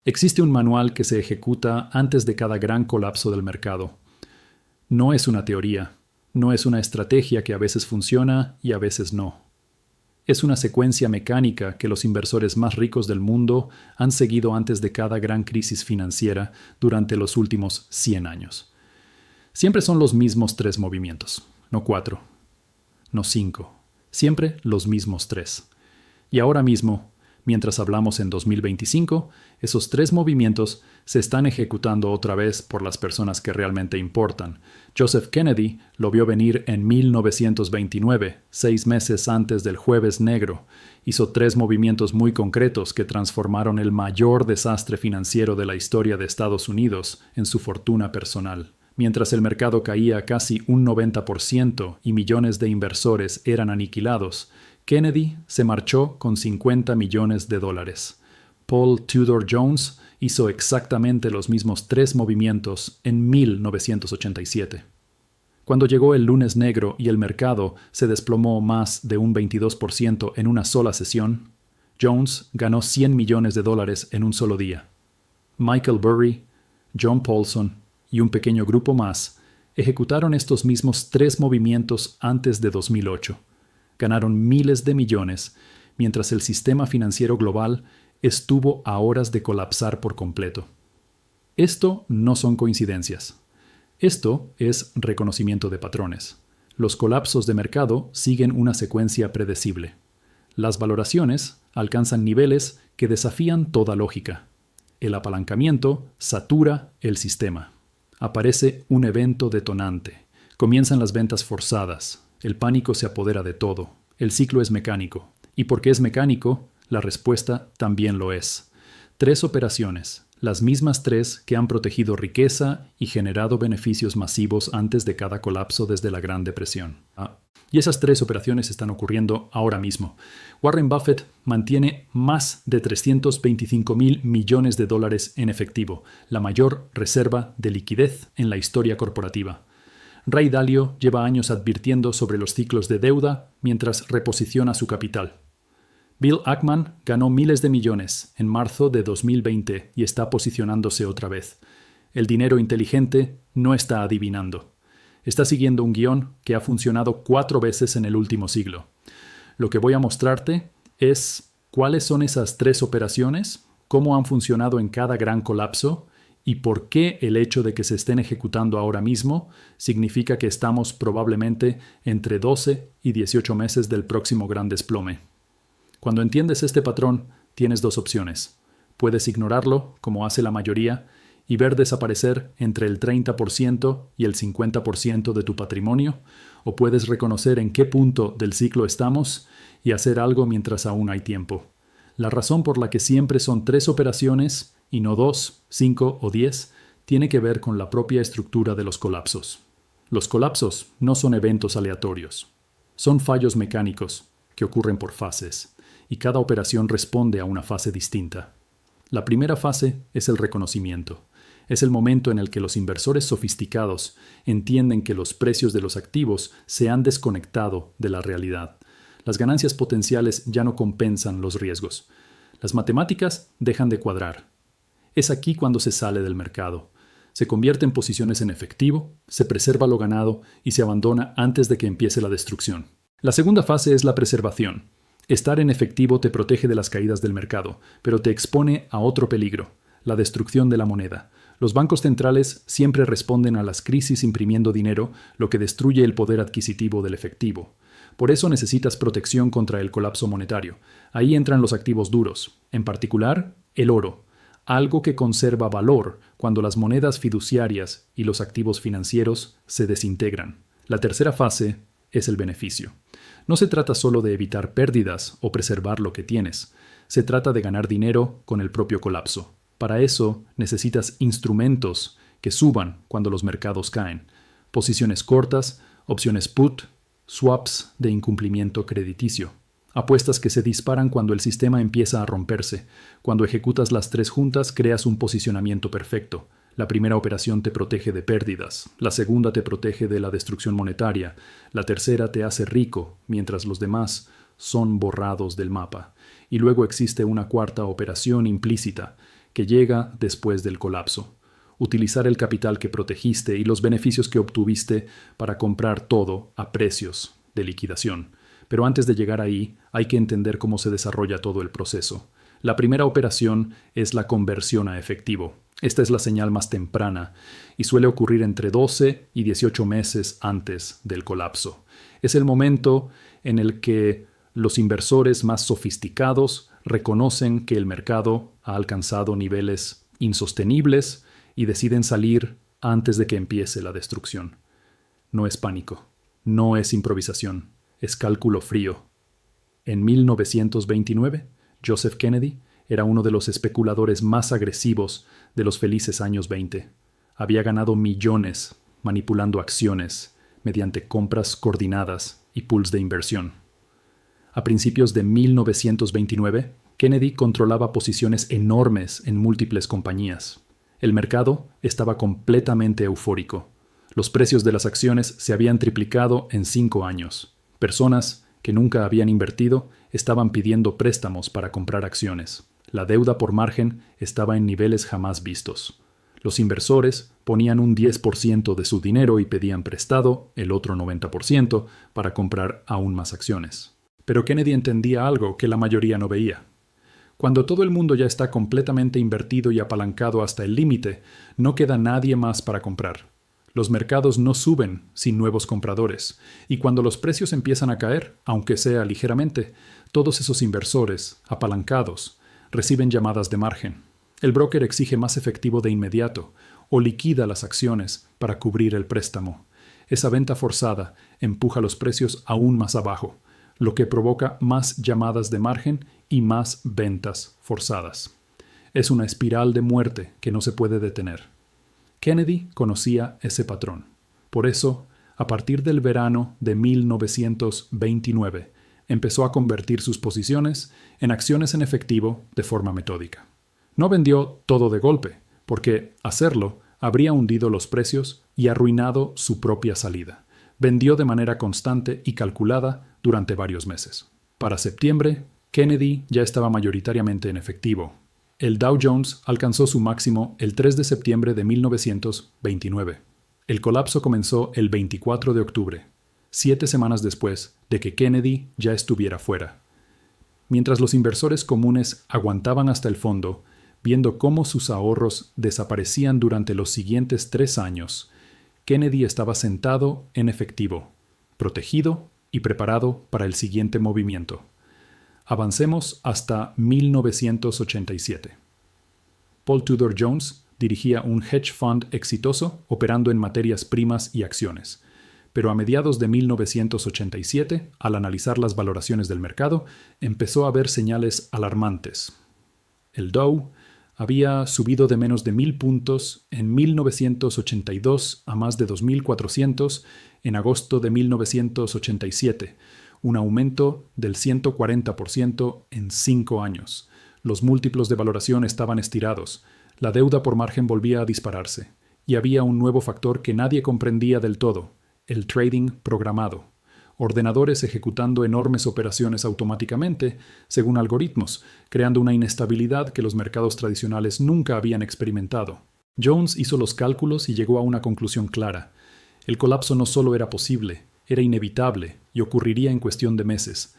Existe un manual que se ejecuta antes de cada gran colapso del mercado. No es una teoría, no es una estrategia que a veces funciona y a veces no. Es una secuencia mecánica que los inversores más ricos del mundo han seguido antes de cada gran crisis financiera durante los últimos 100 años. Siempre son los mismos 3 movimientos, no 4, no 5, siempre los mismos 3. Y ahora mismo, mientras hablamos en 2025, esos 3 movimientos se están ejecutando otra vez por las personas que realmente importan. Joseph Kennedy lo vio venir en 1929, 6 meses antes del Jueves Negro. Hizo 3 movimientos muy concretos que transformaron el mayor desastre financiero de la historia de Estados Unidos en su fortuna personal. Mientras el mercado caía casi un 90% y millones de inversores eran aniquilados, Kennedy se marchó con $50 millones. Paul Tudor Jones hizo exactamente los mismos 3 movimientos en 1987. Cuando llegó el lunes negro y el mercado se desplomó más de un 22% en una sola sesión, Jones ganó $100 millones en un solo día. Michael Burry, John Paulson y un pequeño grupo más ejecutaron estos mismos 3 movimientos antes de 2008. Ganaron miles de millones, mientras el sistema financiero global estuvo a horas de colapsar por completo. Esto no son coincidencias. Esto es reconocimiento de patrones. Los colapsos de mercado siguen una secuencia predecible. Las valoraciones alcanzan niveles que desafían toda lógica. El apalancamiento satura el sistema. Aparece un evento detonante. Comienzan las ventas forzadas. El pánico se apodera de todo. El ciclo es mecánico. Y porque es mecánico, la respuesta también lo es. 3 operaciones, las mismas 3 que han protegido riqueza y generado beneficios masivos antes de cada colapso desde la Gran Depresión. Y esas 3 operaciones están ocurriendo ahora mismo. Warren Buffett mantiene más de $325,000 millones en efectivo, la mayor reserva de liquidez en la historia corporativa. Ray Dalio lleva años advirtiendo sobre los ciclos de deuda mientras reposiciona su capital. Bill Ackman ganó miles de millones en marzo de 2020 y está posicionándose otra vez. El dinero inteligente no está adivinando. Está siguiendo un guión que ha funcionado 4 veces en el último siglo. Lo que voy a mostrarte es cuáles son esas 3 operaciones, cómo han funcionado en cada gran colapso y por qué el hecho de que se estén ejecutando ahora mismo significa que estamos probablemente entre 12 y 18 meses del próximo gran desplome. Cuando entiendes este patrón, tienes 2 opciones. Puedes ignorarlo, como hace la mayoría, y ver desaparecer entre el 30% y el 50% de tu patrimonio, o puedes reconocer en qué punto del ciclo estamos y hacer algo mientras aún hay tiempo. La razón por la que siempre son 3 operaciones y no 2, 5 o 10 tiene que ver con la propia estructura de los colapsos. Los colapsos no son eventos aleatorios. Son fallos mecánicos que ocurren por fases, y cada operación responde a una fase distinta. La primera fase es el reconocimiento. Es el momento en el que los inversores sofisticados entienden que los precios de los activos se han desconectado de la realidad. Las ganancias potenciales ya no compensan los riesgos. Las matemáticas dejan de cuadrar. Es aquí cuando se sale del mercado. Se convierte en posiciones en efectivo, se preserva lo ganado y se abandona antes de que empiece la destrucción. La segunda fase es la preservación. Estar en efectivo te protege de las caídas del mercado, pero te expone a otro peligro, la destrucción de la moneda. Los bancos centrales siempre responden a las crisis imprimiendo dinero, lo que destruye el poder adquisitivo del efectivo. Por eso necesitas protección contra el colapso monetario. Ahí entran los activos duros, en particular el oro, algo que conserva valor cuando las monedas fiduciarias y los activos financieros se desintegran. La tercera fase es el beneficio. No se trata solo de evitar pérdidas o preservar lo que tienes. Se trata de ganar dinero con el propio colapso. Para eso necesitas instrumentos que suban cuando los mercados caen. Posiciones cortas, opciones put, swaps de incumplimiento crediticio. Apuestas que se disparan cuando el sistema empieza a romperse. Cuando ejecutas las 3 juntas, creas un posicionamiento perfecto. La primera operación te protege de pérdidas, la segunda te protege de la destrucción monetaria, la tercera te hace rico, mientras los demás son borrados del mapa. Y luego existe una cuarta operación implícita, que llega después del colapso. Utilizar el capital que protegiste y los beneficios que obtuviste para comprar todo a precios de liquidación. Pero antes de llegar ahí, hay que entender cómo se desarrolla todo el proceso. La primera operación es la conversión a efectivo. Esta es la señal más temprana y suele ocurrir entre 12 y 18 meses antes del colapso. Es el momento en el que los inversores más sofisticados reconocen que el mercado ha alcanzado niveles insostenibles y deciden salir antes de que empiece la destrucción. No es pánico, no es improvisación, es cálculo frío. En 1929, Joseph Kennedy era uno de los especuladores más agresivos de los felices años 20. Había ganado millones manipulando acciones mediante compras coordinadas y pools de inversión. A principios de 1929, Kennedy controlaba posiciones enormes en múltiples compañías. El mercado estaba completamente eufórico. Los precios de las acciones se habían triplicado en 5 años. Personas que nunca habían invertido estaban pidiendo préstamos para comprar acciones. La deuda por margen estaba en niveles jamás vistos. Los inversores ponían un 10% de su dinero y pedían prestado el otro 90% para comprar aún más acciones. Pero Kennedy entendía algo que la mayoría no veía. Cuando todo el mundo ya está completamente invertido y apalancado hasta el límite, no queda nadie más para comprar. Los mercados no suben sin nuevos compradores, y cuando los precios empiezan a caer, aunque sea ligeramente, todos esos inversores, apalancados, reciben llamadas de margen. El broker exige más efectivo de inmediato, o liquida las acciones para cubrir el préstamo. Esa venta forzada empuja los precios aún más abajo, lo que provoca más llamadas de margen y más ventas forzadas. Es una espiral de muerte que no se puede detener. Kennedy conocía ese patrón. Por eso, a partir del verano de 1929, empezó a convertir sus posiciones en acciones en efectivo de forma metódica. No vendió todo de golpe, porque hacerlo habría hundido los precios y arruinado su propia salida. Vendió de manera constante y calculada durante varios meses. Para septiembre, Kennedy ya estaba mayoritariamente en efectivo. El Dow Jones alcanzó su máximo el 3 de septiembre de 1929. El colapso comenzó el 24 de octubre, 7 semanas después de que Kennedy ya estuviera fuera. Mientras los inversores comunes aguantaban hasta el fondo, viendo cómo sus ahorros desaparecían durante los siguientes 3 años, Kennedy estaba sentado en efectivo, protegido y preparado para el siguiente movimiento. Avancemos hasta 1987. Paul Tudor Jones dirigía un hedge fund exitoso operando en materias primas y acciones. Pero a mediados de 1987, al analizar las valoraciones del mercado, empezó a ver señales alarmantes. El Dow había subido de menos de 1,000 puntos en 1982 a más de 2,400 en agosto de 1987, un aumento del 140% en 5 años. Los múltiplos de valoración estaban estirados, la deuda por margen volvía a dispararse, y había un nuevo factor que nadie comprendía del todo: el trading programado. Ordenadores ejecutando enormes operaciones automáticamente, según algoritmos, creando una inestabilidad que los mercados tradicionales nunca habían experimentado. Jones hizo los cálculos y llegó a una conclusión clara. El colapso no solo era posible, era inevitable y ocurriría en cuestión de meses.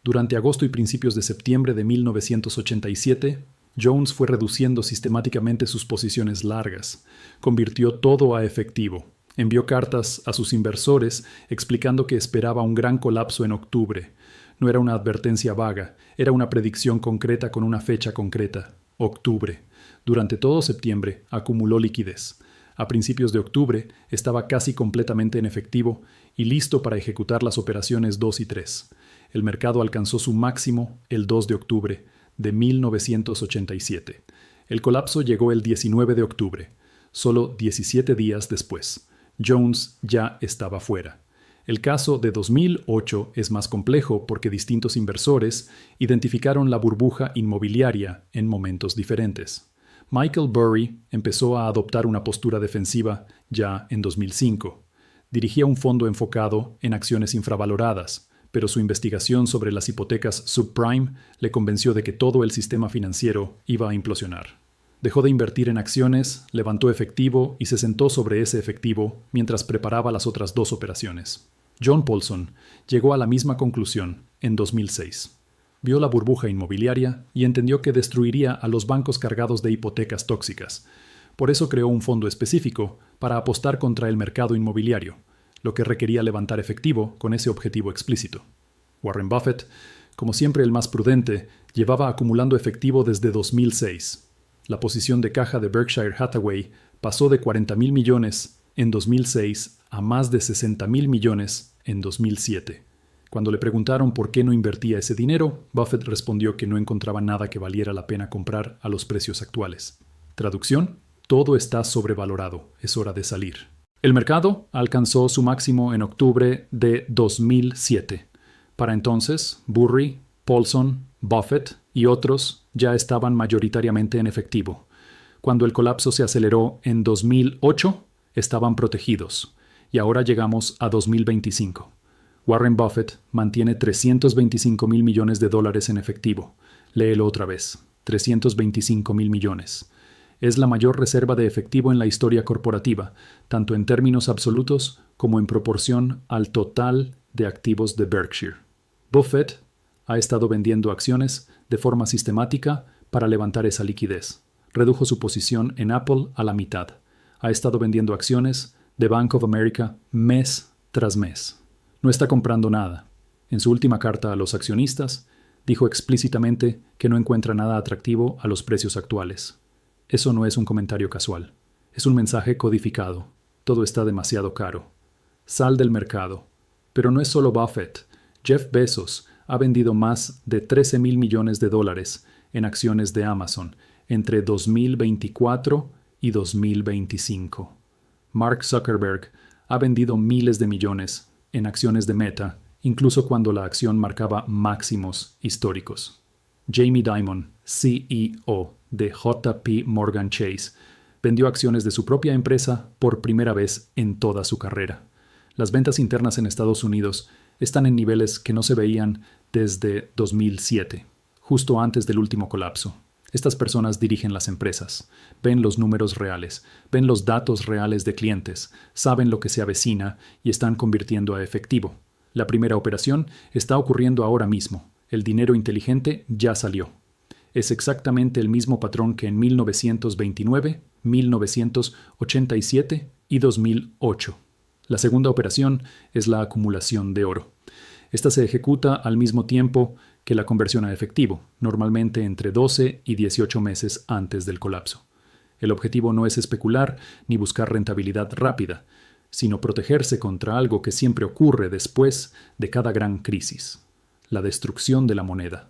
Durante agosto y principios de septiembre de 1987, Jones fue reduciendo sistemáticamente sus posiciones largas. Convirtió todo a efectivo. Envió cartas a sus inversores explicando que esperaba un gran colapso en octubre. No era una advertencia vaga, era una predicción concreta con una fecha concreta: octubre. Durante todo septiembre acumuló liquidez. A principios de octubre estaba casi completamente en efectivo y listo para ejecutar las operaciones 2 y 3. El mercado alcanzó su máximo el 2 de octubre de 1987. El colapso llegó el 19 de octubre, solo 17 días después. Jones ya estaba fuera. El caso de 2008 es más complejo porque distintos inversores identificaron la burbuja inmobiliaria en momentos diferentes. Michael Burry empezó a adoptar una postura defensiva ya en 2005. Dirigía un fondo enfocado en acciones infravaloradas, pero su investigación sobre las hipotecas subprime le convenció de que todo el sistema financiero iba a implosionar. Dejó de invertir en acciones, levantó efectivo y se sentó sobre ese efectivo mientras preparaba las otras dos operaciones. John Paulson llegó a la misma conclusión en 2006. Vio la burbuja inmobiliaria y entendió que destruiría a los bancos cargados de hipotecas tóxicas. Por eso creó un fondo específico para apostar contra el mercado inmobiliario, lo que requería levantar efectivo con ese objetivo explícito. Warren Buffett, como siempre el más prudente, llevaba acumulando efectivo desde 2006. La posición de caja de Berkshire Hathaway pasó de 40.000 millones en 2006 a más de 60.000 millones en 2007. Cuando le preguntaron por qué no invertía ese dinero, Buffett respondió que no encontraba nada que valiera la pena comprar a los precios actuales. Traducción: todo está sobrevalorado, es hora de salir. El mercado alcanzó su máximo en octubre de 2007. Para entonces, Burry, Paulson, Buffett y otros ya estaban mayoritariamente en efectivo. Cuando el colapso se aceleró en 2008, estaban protegidos. Y ahora llegamos a 2025. Warren Buffett mantiene 325.000 millones de dólares en efectivo. Léelo otra vez. 325.000 millones. Es la mayor reserva de efectivo en la historia corporativa, tanto en términos absolutos como en proporción al total de activos de Berkshire. Buffett ha estado vendiendo acciones de forma sistemática para levantar esa liquidez. Redujo su posición en Apple a la mitad. Ha estado vendiendo acciones de Bank of America mes tras mes. No está comprando nada. En su última carta a los accionistas, dijo explícitamente que no encuentra nada atractivo a los precios actuales. Eso no es un comentario casual. Es un mensaje codificado. Todo está demasiado caro. Sal del mercado. Pero no es solo Buffett. Jeff Bezos ha vendido más de 13.000 millones de dólares en acciones de Amazon entre 2024 y 2025. Mark Zuckerberg ha vendido miles de millones en acciones de Meta, incluso cuando la acción marcaba máximos históricos. Jamie Dimon, CEO de JP Morgan Chase, vendió acciones de su propia empresa por primera vez en toda su carrera. Las ventas internas en Estados Unidos están en niveles que no se veían desde 2007, justo antes del último colapso. Estas personas dirigen las empresas, ven los números reales, ven los datos reales de clientes, saben lo que se avecina y están convirtiendo a efectivo. La primera operación está ocurriendo ahora mismo. El dinero inteligente ya salió. Es exactamente el mismo patrón que en 1929, 1987 y 2008. La segunda operación es la acumulación de oro. Esta se ejecuta al mismo tiempo que la conversión a efectivo, normalmente entre 12 y 18 meses antes del colapso. El objetivo no es especular ni buscar rentabilidad rápida, sino protegerse contra algo que siempre ocurre después de cada gran crisis: la destrucción de la moneda.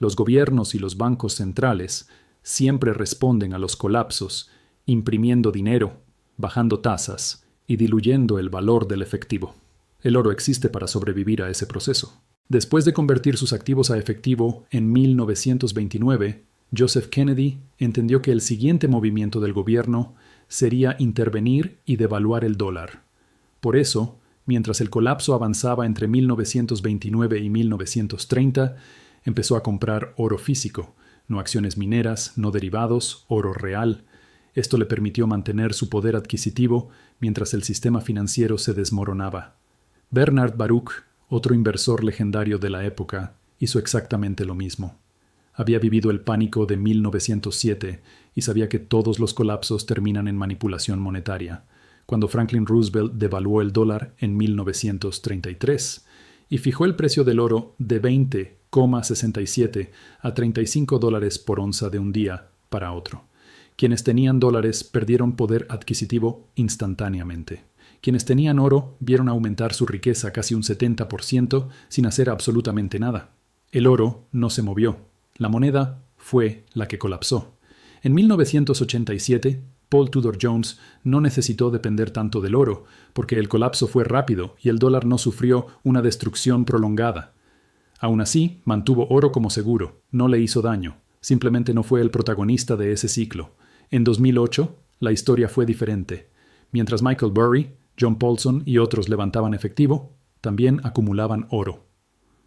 Los gobiernos y los bancos centrales siempre responden a los colapsos imprimiendo dinero, bajando tasas y diluyendo el valor del efectivo. El oro existe para sobrevivir a ese proceso. Después de convertir sus activos a efectivo en 1929, Joseph Kennedy entendió que el siguiente movimiento del gobierno sería intervenir y devaluar el dólar. Por eso, mientras el colapso avanzaba entre 1929 y 1930, empezó a comprar oro físico, no acciones mineras, no derivados, oro real. Esto le permitió mantener su poder adquisitivo mientras el sistema financiero se desmoronaba. Bernard Baruch, otro inversor legendario de la época, hizo exactamente lo mismo. Había vivido el pánico de 1907 y sabía que todos los colapsos terminan en manipulación monetaria. Cuando Franklin Roosevelt devaluó el dólar en 1933 y fijó el precio del oro de 20,67 a $35 por onza de un día para otro. Quienes tenían dólares perdieron poder adquisitivo instantáneamente. Quienes tenían oro vieron aumentar su riqueza casi un 70% sin hacer absolutamente nada. El oro no se movió. La moneda fue la que colapsó. En 1987, Paul Tudor Jones no necesitó depender tanto del oro, porque el colapso fue rápido y el dólar no sufrió una destrucción prolongada. Aún así, mantuvo oro como seguro, no le hizo daño, simplemente no fue el protagonista de ese ciclo. En 2008, la historia fue diferente. Mientras Michael Burry, John Paulson y otros levantaban efectivo, también acumulaban oro.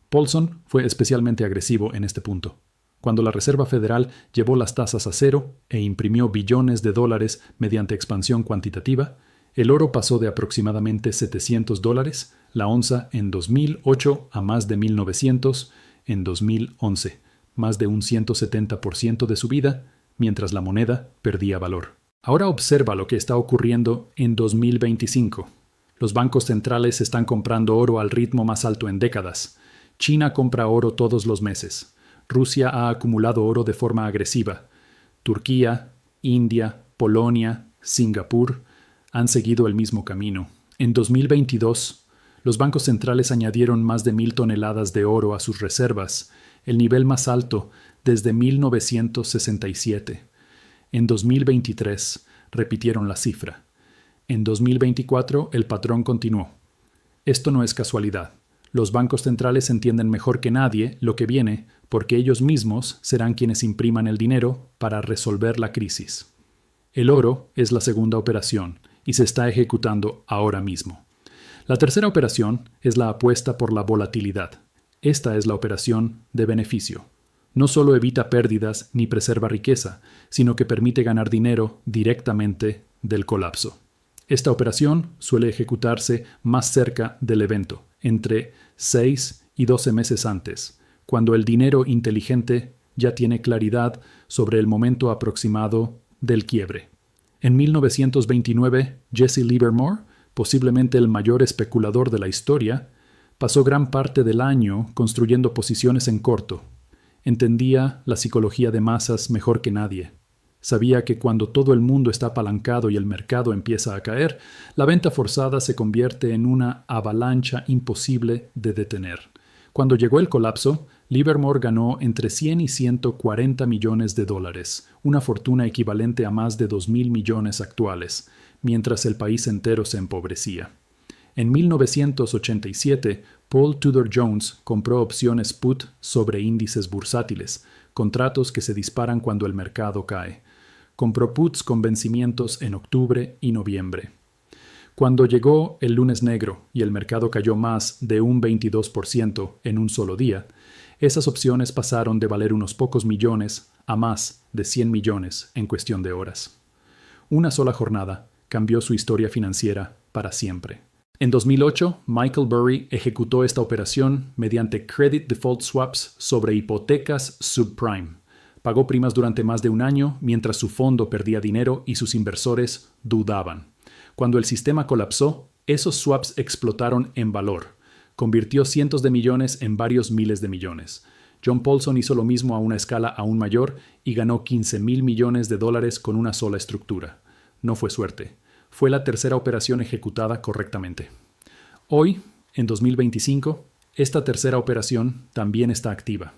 Paulson fue especialmente agresivo en este punto. Cuando la Reserva Federal llevó las tasas a cero e imprimió billones de dólares mediante expansión cuantitativa, el oro pasó de aproximadamente $700 la onza en 2008 a más de 1.900 en 2011, más de un 170% de subida, mientras la moneda perdía valor. Ahora observa lo que está ocurriendo en 2025. Los bancos centrales están comprando oro al ritmo más alto en décadas. China compra oro todos los meses. Rusia ha acumulado oro de forma agresiva. Turquía, India, Polonia, Singapur han seguido el mismo camino. En 2022, los bancos centrales añadieron más de 1.000 toneladas de oro a sus reservas, el nivel más alto desde 1967. En 2023 repitieron la cifra. En 2024 el patrón continuó. Esto no es casualidad. Los bancos centrales entienden mejor que nadie lo que viene porque ellos mismos serán quienes impriman el dinero para resolver la crisis. El oro es la segunda operación y se está ejecutando ahora mismo. La tercera operación es la apuesta por la volatilidad. Esta es la operación de beneficio. No solo evita pérdidas ni preserva riqueza, sino que permite ganar dinero directamente del colapso. Esta operación suele ejecutarse más cerca del evento, entre 6 y 12 meses antes, cuando el dinero inteligente ya tiene claridad sobre el momento aproximado del quiebre. En 1929, Jesse Livermore, posiblemente el mayor especulador de la historia, pasó gran parte del año construyendo posiciones en corto. Entendía la psicología de masas mejor que nadie. Sabía que cuando todo el mundo está apalancado y el mercado empieza a caer, la venta forzada se convierte en una avalancha imposible de detener. Cuando llegó el colapso, Livermore ganó entre 100 y 140 millones de dólares, una fortuna equivalente a más de 2.000 millones actuales, mientras el país entero se empobrecía. En 1987, Paul Tudor Jones compró opciones put sobre índices bursátiles, contratos que se disparan cuando el mercado cae. Compró puts con vencimientos en octubre y noviembre. Cuando llegó el lunes negro y el mercado cayó más de un 22% en un solo día, esas opciones pasaron de valer unos pocos millones a más de 100 millones en cuestión de horas. Una sola jornada cambió su historia financiera para siempre. En 2008, Michael Burry ejecutó esta operación mediante Credit Default Swaps sobre hipotecas subprime. Pagó primas durante más de un año mientras su fondo perdía dinero y sus inversores dudaban. Cuando el sistema colapsó, esos swaps explotaron en valor. Convirtió cientos de millones en varios miles de millones. John Paulson hizo lo mismo a una escala aún mayor y ganó 15.000 millones de dólares con una sola estructura. No fue suerte. Fue la tercera operación ejecutada correctamente. Hoy, en 2025, esta tercera operación también está activa.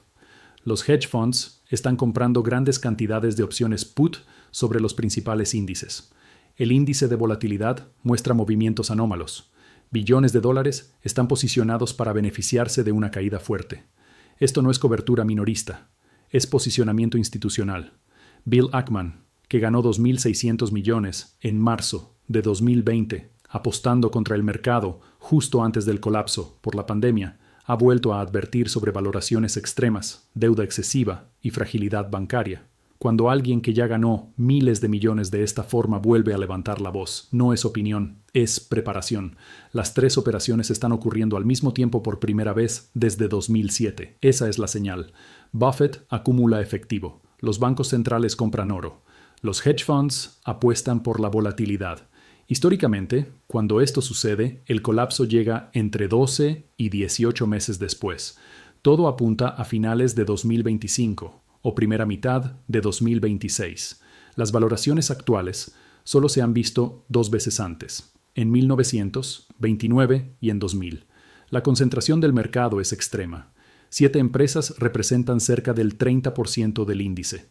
Los hedge funds están comprando grandes cantidades de opciones put sobre los principales índices. El índice de volatilidad muestra movimientos anómalos. Billones de dólares están posicionados para beneficiarse de una caída fuerte. Esto no es cobertura minorista, es posicionamiento institucional. Bill Ackman, que ganó 2.600 millones en marzo de 2020, apostando contra el mercado justo antes del colapso por la pandemia, ha vuelto a advertir sobre valoraciones extremas, deuda excesiva y fragilidad bancaria. Cuando alguien que ya ganó miles de millones de esta forma vuelve a levantar la voz, no es opinión, es preparación. Las tres operaciones están ocurriendo al mismo tiempo por primera vez desde 2007. Esa es la señal. Buffett acumula efectivo. Los bancos centrales compran oro. Los hedge funds apuestan por la volatilidad. Históricamente, cuando esto sucede, el colapso llega entre 12 y 18 meses después. Todo apunta a finales de 2025 o primera mitad de 2026. Las valoraciones actuales solo se han visto dos veces antes, en 1929 y en 2000. La concentración del mercado es extrema. 7 empresas representan cerca del 30% del índice.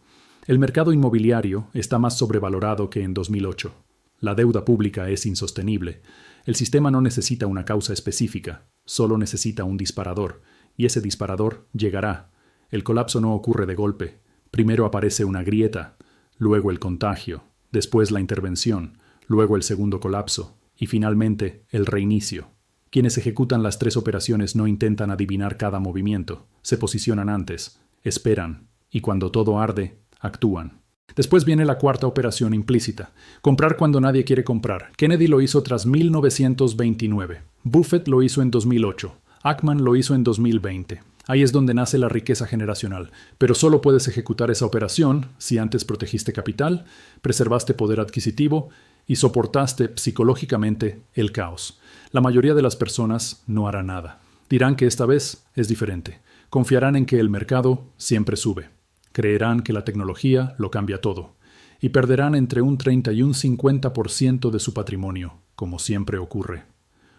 El mercado inmobiliario está más sobrevalorado que en 2008. La deuda pública es insostenible. El sistema no necesita una causa específica, solo necesita un disparador, y ese disparador llegará. El colapso no ocurre de golpe. Primero aparece una grieta, luego el contagio, después la intervención, luego el segundo colapso, y finalmente el reinicio. Quienes ejecutan las tres operaciones no intentan adivinar cada movimiento, se posicionan antes, esperan Y cuando todo arde, actúan. Después viene la cuarta operación implícita. Comprar cuando nadie quiere comprar. Kennedy lo hizo tras 1929. Buffett lo hizo en 2008. Ackman lo hizo en 2020. Ahí es donde nace la riqueza generacional. Pero solo puedes ejecutar esa operación si antes protegiste capital, preservaste poder adquisitivo y soportaste psicológicamente el caos. La mayoría de las personas no hará nada. Dirán que esta vez es diferente. Confiarán en que el mercado siempre sube. Creerán que la tecnología lo cambia todo. Y perderán entre un 30 y un 50% de su patrimonio, como siempre ocurre.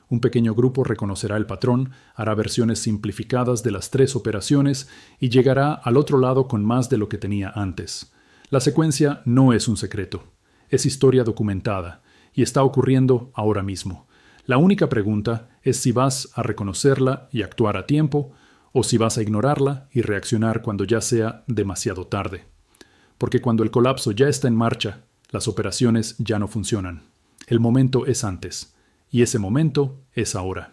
Un pequeño grupo reconocerá el patrón, hará versiones simplificadas de las 3 operaciones y llegará al otro lado con más de lo que tenía antes. La secuencia no es un secreto. Es historia documentada y está ocurriendo ahora mismo. La única pregunta es si vas a reconocerla y actuar a tiempo, o si vas a ignorarla y reaccionar cuando ya sea demasiado tarde. Porque cuando el colapso ya está en marcha, las operaciones ya no funcionan. El momento es antes, y ese momento es ahora.